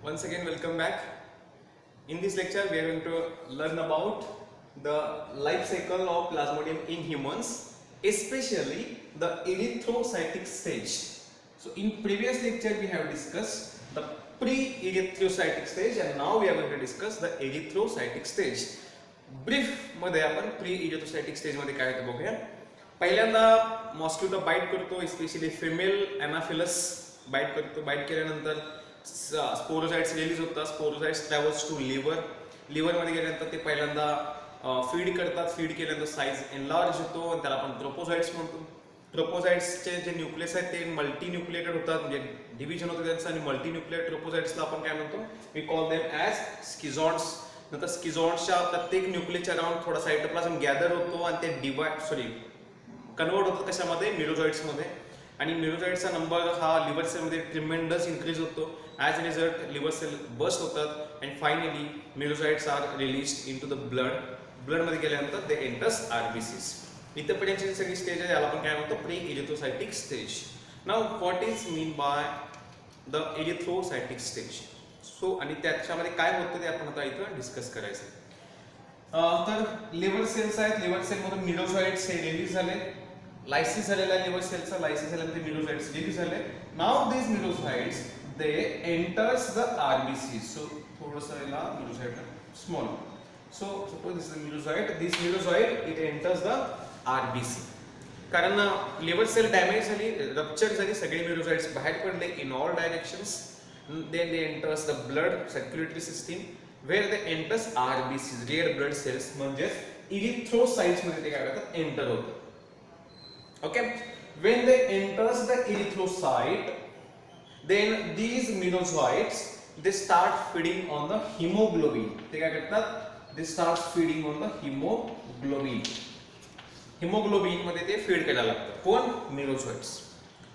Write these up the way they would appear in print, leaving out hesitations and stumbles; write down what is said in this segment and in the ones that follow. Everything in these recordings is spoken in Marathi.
Once again, welcome back. In this lecture, we are going to learn about the life cycle of Plasmodium in humans, especially the erythrocytic stage. So, in previous lecture, we have discussed the pre-erythrocytic stage, and now we are going to discuss the erythrocytic stage. Brief मध्ये आपण प्री इरिथ्रोसाइटिक स्टेज मध्ये काय होतं बघूया. पहिल्यांदा मॉस्किटो बाईट करतो, स्पेशली फिमेल एनाफिलस बाईट करतो. बाईट केल्यानंतर स्पोरोसाइट्स रिलीज होतात. Sporozoites travels to liver. Liver मध्ये गेल्यानंतर ते पहिल्यांदा फीड करतात. फीड केल्यानंतर साईज एनलार्ज होतो आणि त्याला आपण ट्रोपोसाइट्स म्हणतो. ट्रोपोसाइट्सचे जे न्यूक्लियस आहेत ते मल्टी न्यूक्लिएटेड होतात, म्हणजे डिव्हिजन होतं त्यांचं, आणि मल्टी न्यूक्लिएटेड ट्रोपोसाइट्सला आपण काय म्हणतो, we call them as schizonts. नंतर स्किझॉन्ट्सच्या प्रत्येक न्यूक्लियसच्या अराउंड थोडा सायटोप्लाझम गॅदर होतो आणि ते कन्वर्ट होतं कशामध्ये, मिरोझॉइट्समध्ये. आणि मिरोझॉइट्सचा नंबर हा लिव्हर सेलमध्ये ट्रिमेंडस इन्क्रीज होतो. As a result liver cell burst होतात and finally merozoites are released into the blood. ब्लडमध्ये गेल्यानंतर दे एंटर्स आरबीसीस. इथपर्यंतची सगळी स्टेज आहे, याला आपण काय म्हणतो, pre erythrocytic stage. Now what is mean by the erythrocytic stage. So आणि त्याच्यामध्ये काय होतं ते आपण आता इथं डिस्कस करायचं. तर लिव्हर सेल्स आहेत. लिव्हर सेलमधून मिरोझॉइट्स हे रिलीज झाले. लायसिस झालेला आहे लिव्हर सेलचा. लायसिस झाल्यानंतर मिरोझॉइट्स रिलीज झाले. Now this merozoites they enters the RBC. So थोडंसं याला merozoite small. So suppose this is merozoite. This merozoite it enters the RBC. कारण लिव्हर सेल डॅमेज झाली, रप्चर झाली, सगळे मिरोझॉइट्स बाहेर पडले in all directions. Then they enters the blood circulatory system where they enters RBCs, red blood cells, म्हणजे erythrocytes मध्ये ते काय करतात, एंटर होतात. Okay, when they enters the erythrocyte, then these merozoites they start feeding on the hemoglobin. ते काय करतात, they start feeding on the hemoglobin. hemoglobin मध्ये ते फीड करायला लागतात. कोण, merozoites.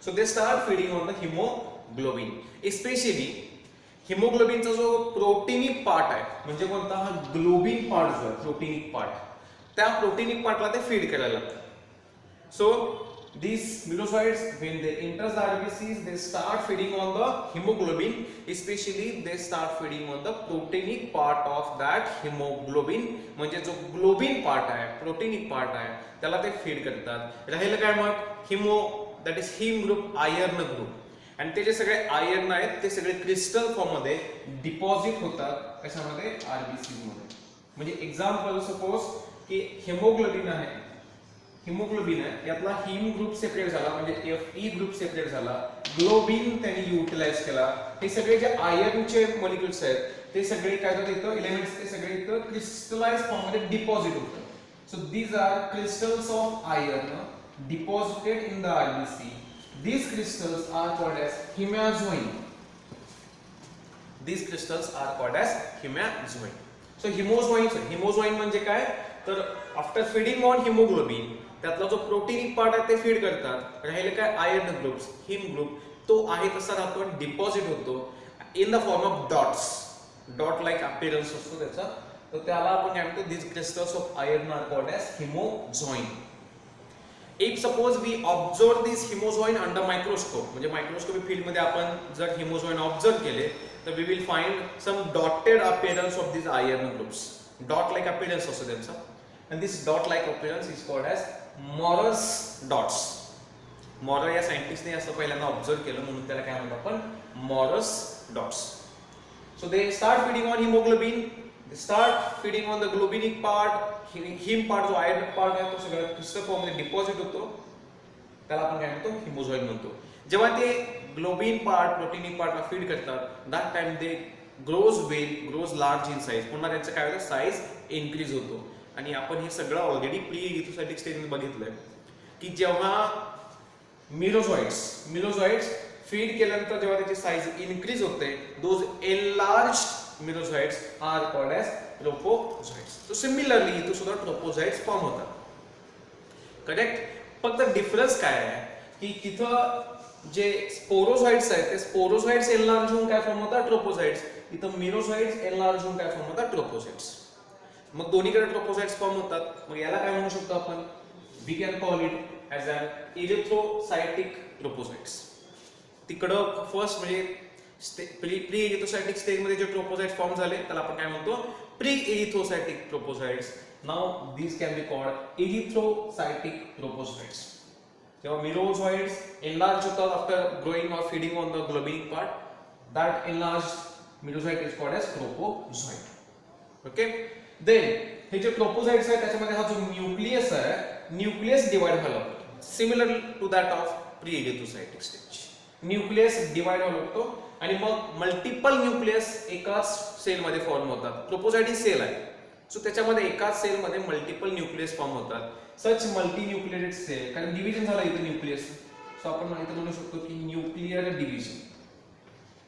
So they start feeding on the hemoglobin. Specially हिमोग्लोबिनचा जो प्रोटीनिक पार्ट आहे, म्हणजे कोणता, हा ग्लोबिन पार्ट जो आहे, प्रोटीनिक पार्ट, त्या प्रोटीनिक पार्टला ते फीड करायला लागतात. So these merozoites when they enter the RBCs they start feeding on the hemoglobin, especially they start feeding on the proteinic part of that hemoglobin. म्हणजे जो ग्लोबिन पार्ट आहे, प्रोटीनिक पार्ट आहे, त्याला ते फीड करतात. राहिलं काय मग, hemo, that is heme group, iron group. आणि ते जे सगळे आयर्न आहेत ते सगळे क्रिस्टल फॉर्म मध्ये डिपॉझिट होतात कशामध्ये, आरबीसी मध्ये. म्हणजे एक्झाम्पल सपोज की हिमोग्लोबिन आहे, हिमोग्लोबिन आहे, यातला हिम ग्रुप सेपरेट झाला, म्हणजे Fe ग्रुप सेपरेट झाला, ग्लोबिन त्यांनी युटिलाइज केला. हे सगळे जे आयर्नचे मॉलिक्युल्स आहेत ते सगळे काय होतात, इथं एलिमेंट्स ते सगळे इथं क्रिस्टलाइज फॉर्म मध्ये डिपॉझिट होतात. So these are crystals of iron deposited in the RBC. These crystals are called as hemazoin. These crystals are called as hemazoin. So hemozoin म्हणजे काय, तर आफ्टर फीडिंग ऑन हिमोग्लोबिन त्यातला जो प्रोटीनिक पार्ट आहे ते फीड करतात. राहिले काय, आयर्न ग्रुप्स, हिम ग्रुप, तो आहे तसा राहतो आणि डिपॉझिट होतो in the form of dots. Dot like appearance असतो त्याचा. तर त्याला आपण काय म्हणतो, these crystals of iron are called as hemozoin. If suppose we observe this hemozoin under microscope, म्हणजे मायक्रोस्कोपी फील्ड मध्ये आपण जर hemozoin ऑब्झर्व केले तर we will find some dotted appearance of these iron groups. Dot like appearance असतो त्यांचा, and this dot like appearance is called as Morus dots. मॉरर या सायंटिस्टने असं पहिल्यांदा ऑब्झर्व केलं म्हणून त्याला काय म्हणतो आपण, Morus dots. So they start feeding on hemoglobin, they start feeding on the globinic part. Him part जो आयर्न पार्ट आहे तो सगळं क्रिस्टल फॉर्म मध्ये डिपॉझिट होतो, त्याला आपण काय म्हणतो, हिमोझॉइन म्हणतो. जेव्हा ते ग्लोबिन पार्ट, प्रोटीनिक पार्टला फीड करतात, that time they grows well, grows large in size. पुन्हा त्यांचं काय होतं, साइज इन्क्रीज होतो. आणि आपण हे सगळं ऑलरेडी प्री इरिथ्रोसाइटिक स्टेज मध्ये बघितलंय की जेव्हा मिरोझॉइट्स फीड केल्यानंतर जेव्हा त्याची साइज इन्क्रीज होते, those enlarged merozoites are called as trophozoites. तो सिमिलरली इथं सुद्धा ट्रोपोझॉइट्स फॉर्म होतात. करेक्ट. फक्त डिफरन्स काय आहे की तिथं जे स्पोरोझॉइट्स आहेत ते स्पोरोझॉइट्स एनलार्ज होऊन काय फॉर्म होतात, ट्रोपोझॉइट्स. इथं मिरोझॉइट्स एनलार्ज होऊन काय फॉर्म होतात, ट्रोपोझॉइट्स. मग दोन्हीकडे ट्रोपोझॉइट्स फॉर्म होतात. मग याला काय म्हणू शकतो आपण, we can call it as an erythrocytic trophozoites. तिकडं फर्स्ट म्हणजे प्री एरिथ्रोसायटिक स्टेज मध्ये जे ट्रोपोसाइट्स फॉर्म झाले त्याला आपण काय म्हणतो pre erythrocytic trophozoites. Now these can be called erythrocytic trophozoites. जेव्हा मिरोझॉइड्स एनलार्ज होतात आफ्टर ग्रोइंग और feeding on the globinic part, that enlarged merozoite is called as tropozoite. Okay, then हे जे ट्रोपोसाइट्स आहे त्याच्यामध्ये हा जो न्यूक्लियस आहे, न्यूक्लियस डिवाइड व्हायला लागतो similar to that of pre erythrocytic stage. Nucleus divide व्हायला लागतो आणि मग मल्टिपल न्यूक्लियस एकाच सेल मध्ये फॉर्म होतात. ट्रोपोसाइट ही सेल आहे, सो त्याच्यामध्ये एकाच सेल मध्ये मल्टिपल न्यूक्लियस फॉर्म होतात. सच मल्टी न्यूक्लिएटेड सेल, कारण डिव्हिजन झाला इथे न्यूक्लियस, सो आपण इथे म्हणू शकतो की न्यूक्लियर डिव्हिजन.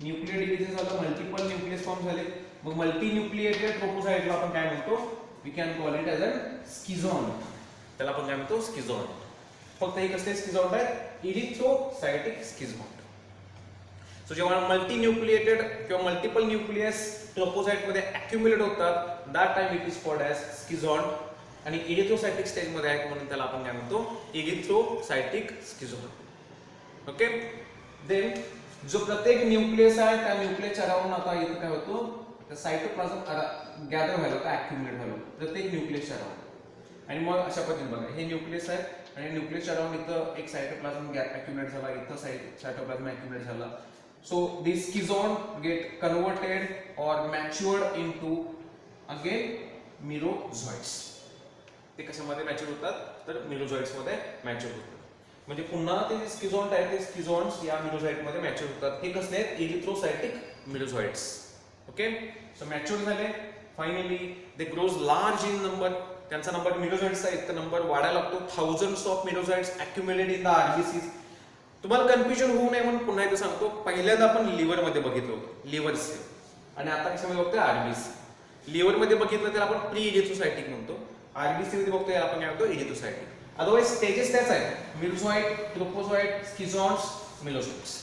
न्यूक्लियर डिव्हिजन झालं, मल्टिपल न्यूक्लियस फॉर्म झाले, मग मल्टी न्यूक्लिएटेड ट्रोपोसाइटला आपण काय म्हणतो, we can call it as a schizont. त्याला आपण काय म्हणतो स्किझॉन. फक्त हे कसले स्किझॉन आहेत, एरिथ्रोसायटिक स्किझॉन. सो जेव्हा मल्टी न्यूक्लिएटेड किंवा मल्टिपल न्यूक्लियस ट्रोपोसाइट मध्ये अॅक्युमुलेट होतात, that time it is called as schizont. आणि एरिथ्रोसायटिक स्टेज मध्ये आहे म्हणून त्याला आपण काय म्हणतो एरिथ्रोसायटिक स्किझॉन. ओके, देन जो प्रत्येक न्यूक्लियस आहे त्या न्यूक्लियसच्या अराउंड आता इथे काय होतो, सायटोप्लाझम गॅदर व्हायला होतं, अॅक्युमुलेट व्हायला होतं प्रत्येक न्यूक्लियसच्या अराउंड. आणि मग अशा पद्धतीने बघा, हे न्यूक्लियस आहे आणि न्यूक्लियसच्या अराउंड इथं एक सायटोप्लाझम अॅक्युमुलेट झाला, इथं सायटोप्लाझम अॅक्युमुलेट झाला. So these schizon get converted or matured into again merozoites. ते कशामध्ये मॅच्युअर होतात, तर मेरोझॉइट्स मध्ये मॅच्युअर होतात. म्हणजे पुन्हा ते स्किझॉन आहेत, ते स्किझॉन्स या मेरोझॉइट मध्ये मॅच्युअर होतात. हे कसले आहेत, erythrocytic merozoites. Okay, so mature झाले, finally they grows large in number. त्यांचा नंबर मेरोझॉइट्सचा इतका नंबर वाढायला लागतो. Thousands of merozoites accumulate in the RBCs. तुम्हाला कन्फ्युजन होऊ नये म्हणून पुन्हा एकदा सांगतो, पहिल्यांदा आपण लिव्हर मध्ये बघितलं होतं, लिव्हर सेल, आणि आता कशामध्ये बघतोय आरबीसी. लिव्हर मध्ये बघितलं त्याला आपण प्री एरिथ्रोसायटिक म्हणतो, आरबीसी मध्ये बघतोय आपण काय म्हणतो एरिथ्रोसायटिक. अदरवाइज स्टेजेस त्याच आहेत, मिरोझॉइट, ट्रोपोझॉइट, स्किझॉन्स, मेरोझॉइट्स.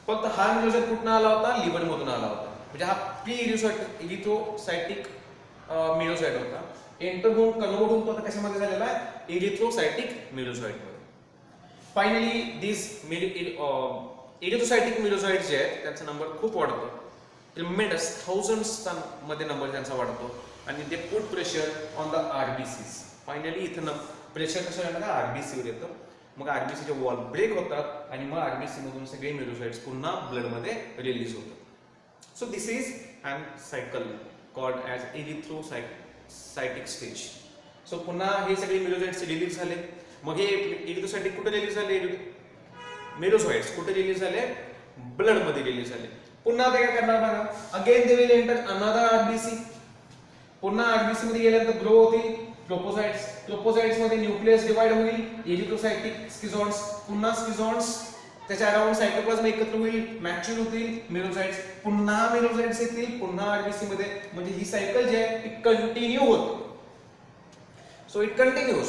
फक्त हा मेरोझॉइट कुठून आला होता, लिव्हर मधून आला होता. म्हणजे हा प्री एरिथ्रोसायटिक मेरोझॉइट होता, एंटर होऊन कन्वर्ट होऊन तो कशामध्ये झालेला आहे, एरिथ्रोसायटिक मेरोझॉइट मध्ये. फायनली दिस एरिथ्रोसायटिक मेरोझॉइट जे आहेत त्यांचा नंबर खूप वाढतो, ट्रिमेंडस थाउजंड्स मध्ये नंबर त्यांचा वाढतो, आणि ते put pressure on the RBCs. Finally इथं प्रेशर कसं येणार, आरबीसी वर येतं. मग आरबीसीचे वॉल ब्रेक होतात आणि मग आरबीसी मधून सगळे मेरोझॉइट्स पुन्हा ब्लड मध्ये रिलीज होतात. So this is an cycle called as erythrocytic stage. So पुन्हा हे सगळे मेरोझॉइट्स रिलीज झाले. मग हे एरिथ्रोसायटिक कुठे रिलीज झाले, मेरोझॉइट्स कुठे रिलीज झाले, ब्लड मध्ये रिलीज झाले. पुन्हा ते काय करणार बघा, again they will enter another RBC. पुन्हा आरबीसी मध्ये गेल्यानंतर ग्रो होतील ट्रोपोसाइट्स. ट्रोपोसाइट्स मध्ये न्यूक्लियस डिवाइड होईल, एरिथ्रोसायटिक स्किझॉन्स, पुन्हा स्किझॉन्स त्याच्या अराउंड सायटोप्लाझम एकत्र होईल, मॅच्युअर होतील मेरोझॉइट्स, पुन्हा मेरोझॉइट्स येतील पुन्हा आरबीसी मध्ये. म्हणजे ही सायकल जी आहे ती कंटिन्यू होते. So it continues.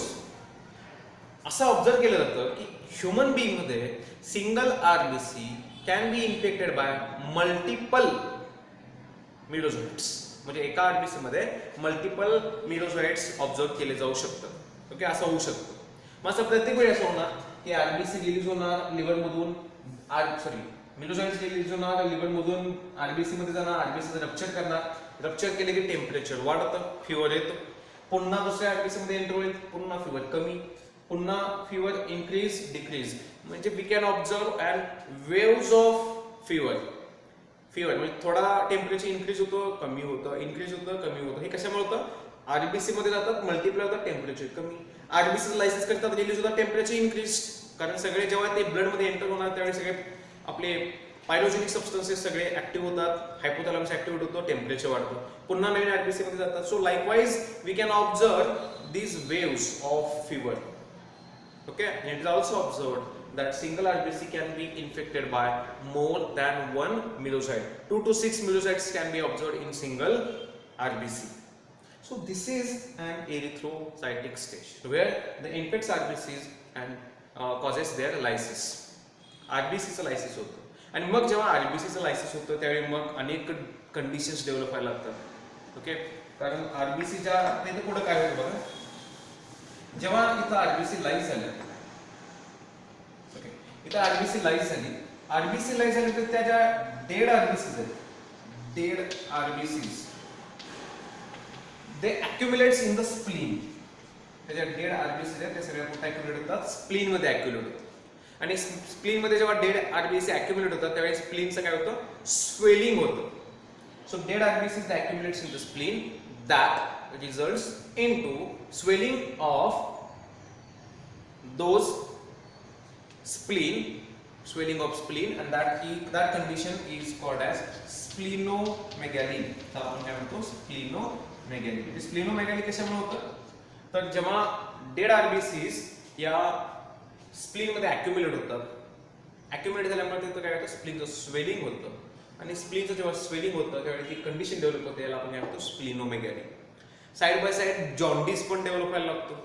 असं ऑब्झर्व केलं जातं की ह्युमन बीइंग मध्ये single RBC can be infected by multiple merozoites. म्हणजे एका आरबीसी मध्ये मल्टिपल मेरोझॉइट्स ऑब्झर्व केले जाऊ शकतात. ओके, असं होऊ शकतं. मग असं प्रत्येक वेळी असं होणार की आरबीसी रिलीज होणार लिव्हर मधून, मेरोझॉइट्स रिलीज होणार लिव्हर मधून, आरबीसी मध्ये जाणार, आरबीसी रप्चर करणार, रप्चर केले की टेम्परेचर वाढतं, फिवर येतं, पुन्हा दुसऱ्या आरबीसी मध्ये एंटर होईल, पुन्हा फिवर कमी, पुन्हा फिवर इन्क्रीज डिक्रीज. म्हणजे we can observe and waves of fever. Fever म्हणजे थोडा टेम्परेचर इन्क्रीज होतं, कमी होतं, इन्क्रीज होतं, कमी होतं. हे कशामुळे होतं, आरबीसी मध्ये जातात, मल्टिप्लाय होतात, टेम्परेचर कमी, आरबीसी लायसिस करतात, रिलीज होतात, टेम्परेचर इन्क्रीज. कारण सगळे जेव्हा ते ब्लड मध्ये एंटर होणार त्यावेळी सगळे आपले पायरोजेनिक सबस्टन्सेस सगळे ऍक्टिव्ह होतात, हायपोथॅलॅमस ऍक्टिव्ह होतो, टेम्परेचर वाढतं, पुन्हा नवीन आरबीसी मध्ये जातात. So likewise we can observe these waves of fever. Okay, and it is also observed that single RBC can be infected by more than one merozoite. 2 to 6 merozoites can be observed in single RBC. So this is an erythrocytic stage where the infects RBCs and causes their lysis. RBC चं lysis होतं. आणि मग जेव्हा RBC चं lysis होतं त्यावेळी मग अनेक कंडिशन्स डेव्हलप व्हायला लागतात. ओके, कारण RBCच्या इथं पुढे काय होतं बघा, जेव्हा इथं आरबीसी लाईज झाली, ओके, इथं आरबीसी लाईज झाली आरबीसी लाईज झाल्यानंतर त्या ज्या डेड आरबीसीज आहेत, dead RBCs they accumulates in the spleen. त्याच्या डेड आरबीसी आहेत त्या सगळ्या कुठे अक्युमुलेट होतात, स्प्लीन मध्ये अक्युमुलेट होतात. आणि स्प्लीन मध्ये जेव्हा डेड आरबीसी अक्युमुलेट होतात त्यावेळी स्प्लीनचं काय होतं, स्वेलिंग होतं. So dead RBC accumulates in the spleen that results into swelling of those swelling of spleen, and that condition is called as splenomegaly. तर आपण काय म्हणतो, splenomegaly. स्प्लिनोमेगाली कशामुळे होतं, तर जेव्हा डेड आरबीसीज या स्प्लीन मध्ये अक्युमुलेट होतात, अक्युमुलेट झाल्यामुळे तिथं काय होतं, स्प्लीनचं स्वेलिंग होतं. आणि स्प्लीनचं जेव्हा स्वेलिंग होतं त्यावेळी ती कंडिशन डेव्हलप होते, याला आपण काय म्हणतो, स्प्लिनोमेगाली. साइड बाय साइड जॉन्डिस पण डेव्हलप व्हायला लागतो.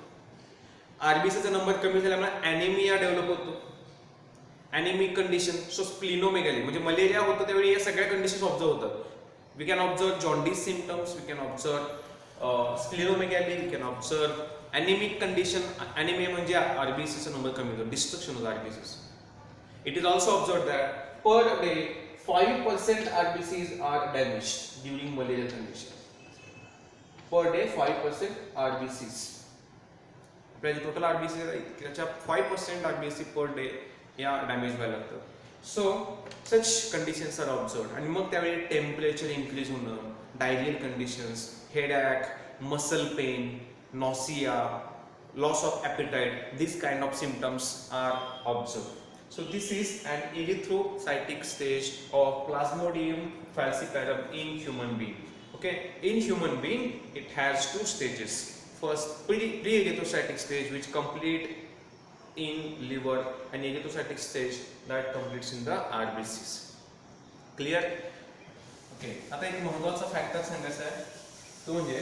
आरबीसीचा नंबर कमी झाल्यामुळे अॅनिमिया डेव्हलप होतो, अॅनिमिक कंडिशन. सो स्प्लिनोमेगाली म्हणजे मलेरिया होतं त्यावेळी या सगळ्या कंडिशन ऑब्झर्व होतात. We can observe jaundice symptoms, we can observe splenomegaly, we can observe anaemic condition. Anaemia म्हणजे आरबीसीचा नंबर कमी होतो, डिस्ट्रक्शन होतं RBCs. It is also observe that per day 5% RBCs are damaged during malaria condition. Per day 5% RBCs. आपल्या जे टोटल RBC आहेत त्याच्या 5% RBC पर डे या डॅमेज व्हायला लागतात. So such conditions are observed. आणि मग त्यावेळी टेम्परेचर इन्क्रीज होणं, diarrhoeal conditions, headache, muscle pain, nausea, loss of appetite, this kind of symptoms are observed. So this is an erythrocytic stage of Plasmodium falciparum in human being. Okay, in human being it has two stages. First, pre-erythrocytic stage which complete in liver, and erythrocytic stage that completes in the RBCs. Clear? Okay. आता एक महत्त्वाचा फॅक्टर सांगायचा आहे तो म्हणजे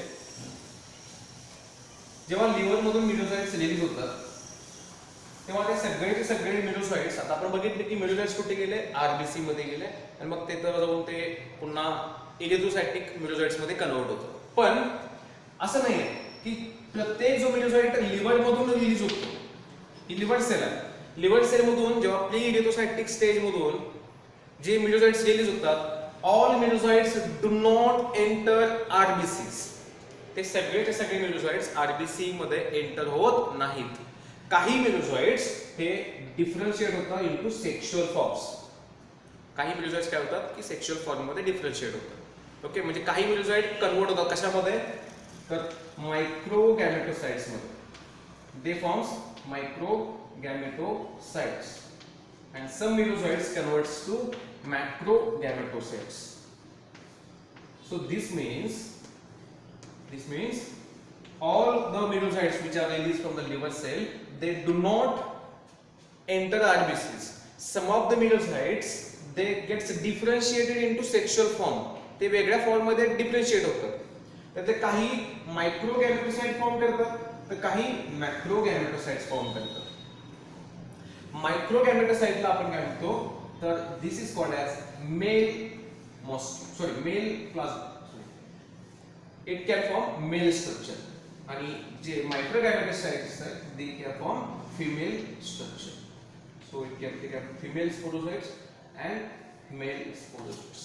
जेव्हा लिव्हर मधून मिडोसाइट्स रिलीज होतात तेव्हा ते सगळे मिडोसाइट्स, आता आपण बघितले की मिडोसाइट्स कुठे गेले, आरबीसी मध्ये गेले, आणि मग ते तर जाऊन ते पुन्हा इरिथ्रोसाइटिक मिडोसाइट्स मध्ये कन्वर्ट होतं. पण असं नाहीये की प्रत्येक जो मिडोसाइट लिव्हर मधून रिलीज होतो, ही लिव्हर सेल आहे. लिव्हर सेल मधून जेव्हा प्री इरिथ्रोसाइटिक स्टेज मधून जे मिडोसाइट्स रिलीज होतात, all merozoites do not enter RBCs. ते सगळे मिडोसाइट्स आरबीसी मध्ये एंटर होत नाहीत. काही मिडोसाइट्स हे डिफरन्शिएट होतात इनटू सेक्शुअल फॉर्म्स. काही मिडोसाइट्स काय होतात की सेक्शुअल फॉर्म मध्ये डिफरन्शिएट होतात. ओके, म्हणजे काही मिडोसाइट कन्वर्ट होतात कशामध्ये, तर मायक्रो गॅमेटोसाइट्स मध्ये. They forms micro gametocytes, and some merozoites converts to macro gametocytes. So this means all the medocytes which are released from the liver cell, they do not enter RBCs. Some of the medocytes they gets differentiated into sexual form. ते वेगळ्या फॉर्म मध्ये डिफरन्शिएट होतात. तर ते काही मायक्रो गॅमेटोसाइट फॉर्म करतात तर काही मॅक्रो गॅमेटोसाइट्स फॉर्म करतात. मायक्रो गॅमेटोसाइटला आपण काय म्हणतो, तर this is called as male plasma. It can form male structure. आणि जे मायक्रो गॅमेटोसाइट्स आहेत they can form female structure. So it can female sporocytes and male sporocytes.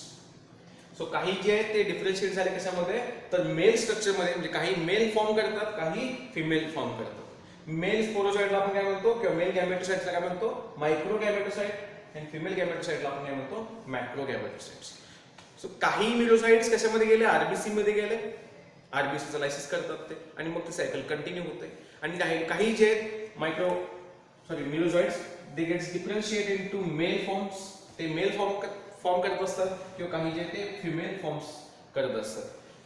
So काही जे आहे ते डिफरन्शिएट झाले कशामध्ये, तर मेल स्ट्रक्चर मध्ये. म्हणजे काही मेल फॉर्म करतात, काही फिमेल फॉर्म करतात. मेल स्पोरोसाइटला आपण काय म्हणतो, किंवा मेल गॅमेटोसाइट्सला काय म्हणतो, मायक्रो गॅमेटोसाइट, आणि फिमेल गॅमेटोसाइटला आपण काय म्हणतो, मॅक्रो गॅमेटोसाइट्स. सो काही मिडोसाइट्स कशामध्ये गेले, आरबीसी मध्ये गेले, आरबीसीचं लायसिस करतात ते, आणि मग ते सायकल कंटिन्यू होते. आणि काही जे merozoites they gets differentiated into male forms. ते मेल फॉर्म करत असतात, किंवा काही जे ते फिमेल फॉर्म्स करत असतात.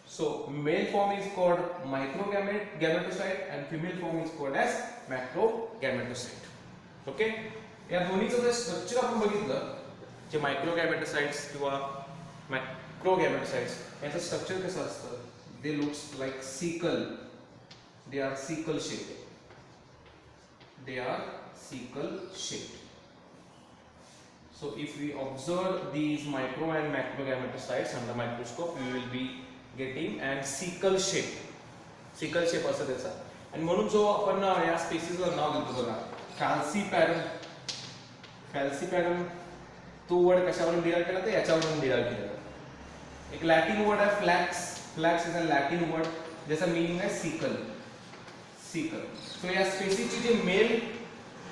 So male form is called micro gametocyte and female form is called as macro gametocyte. Okay, या दोन्हीचं जर स्ट्रक्चर आपण बघितलं, जे मायक्रो गॅमेटोसाइट्स किंवा मॅक्रो गॅमेटोसाइट्स याचं स्ट्रक्चर कसं असतं, they looks like sickle. They are sickle shaped. So if we observe these micro and macro gametophytes under microscope, we will be getting an sickle shape. Sickle shape असं त्याचा. आणि म्हणून जो आपण या स्पीसीजला नाव देतो बघा, फॅल्सीपॅरम तो वर्ड कशावरून डिराइव केला तर याच्यावरून डिराइव केला. एक लॅटिन वर्ड आहे falx. Falx is a Latin word ज्याचा मीनिंग आहे सिकल. सिकल. सो या स्पेसिसची जे मेल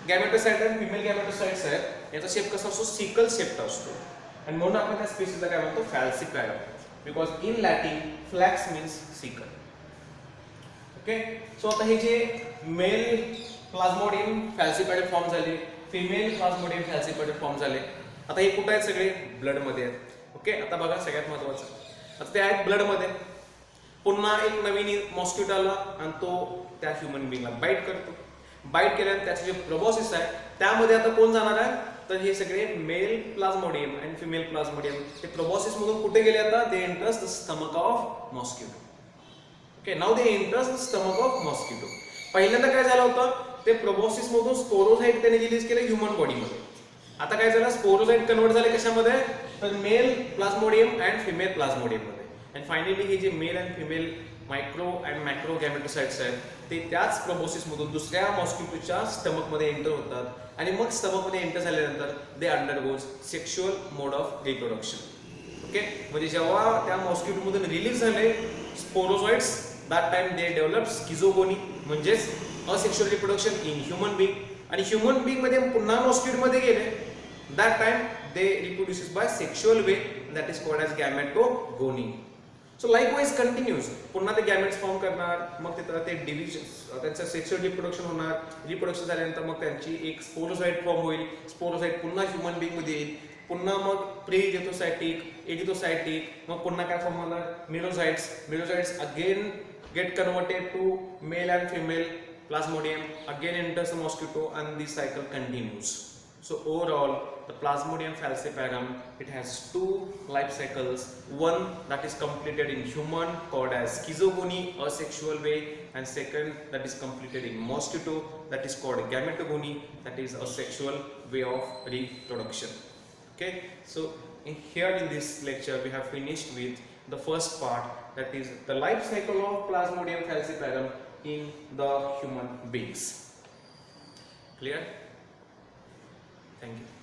गॅमेटोसाइट आणि फिमेल गॅमेटोसाइट्स आहेत याचा शेप कसा असतो सिकल शेपचा असतो आणि म्हणून आपण त्या स्पेसिसला काय म्हणतो falciparum because in Latin flax means sickle. Okay. So आता हे जे मेल प्लाझ्मोडियम फॅल्सिपॅरम फॉर्म झाले, फिमेल प्लाझ्मोडियम फॅल्सिपॅरम फॉर्म झाले. आता हे कुठे आहेत सगळे ब्लड मध्ये आहेत. ओके. आता बघा सगळ्यात महत्त्वाचं आता ते आहेत ब्लड मध्ये. पुन्हा एक नवीन मॉस्किटो आला आणि तो त्या ह्युमन बिंगला बाईट करतो. बाईट केल्यानंतर त्याचे जे प्रोबॉसिस आहे त्यामध्ये आता कोण जाणार आहे तर हे सगळे मेल प्लाझ्मोडियम आणि फिमेल प्लाझ्मोडियम ते प्रोबॉसिस मधून कुठे गेले आता they enters the stomach of mosquito. Okay. Now they enters the stomach of mosquito. पहिल्यांदा काय झालं होतं ते प्रोबॉसिस मधून स्पोरोसाइट त्याने रिलीज केले ह्युमन बॉडीमध्ये. आता काय झालं स्पोरोसाइट कन्वर्ट झाले कशामध्ये तर male plasmodium and female plasmodium मध्ये. अँड फायनली हे जे male and female micro and macro gametocytes आहेत ते त्याच प्रोबॉसिस मधून दुसऱ्या मॉस्किटोच्या स्टमक मध्ये एंटर होतात आणि मग स्टमक मध्ये एंटर झाल्यानंतर they undergoes sexual mode of reproduction. Okay. म्हणजे जेव्हा त्या मॉस्किटो मधून रिलीज झाले sporozoites that time they develop schizogony म्हणजेच asexual reproduction in human being. आणि ह्युमन बीइंग मध्ये पुन्हा मॉस्किटो मध्ये गेले that time they reproduces by sexual way that is called as gametogony. So likewise continues पुन्हा ते गॅमेट्स फॉर्म करणार मग ते डिव्हिजन त्यांचं सेक्शुअल रिप्रोडक्शन होणार. रिप्रोडक्शन झाल्यानंतर मग त्यांची एक स्पोरोसाइट फॉर्म होईल. स्पोरोसाइट पुन्हा ह्युमन बीइंग मध्ये येईल. पुन्हा मग प्रीजेटोसाइटिक एडिटोसाइटिक मग पुन्हा काय फॉर्म होणार merozoites. Merozoites again get converted to male and female plasmodium again enters the mosquito and this cycle continues. So overall the Plasmodium falciparum it has two life cycles, one that is completed in human called as schizogony asexual way and second that is completed in mosquito that is called gametogony that is asexual way of reproduction. Okay, so here in this lecture we have finished with the first part that is the life cycle of Plasmodium falciparum in the human beings. Clear? Thank you.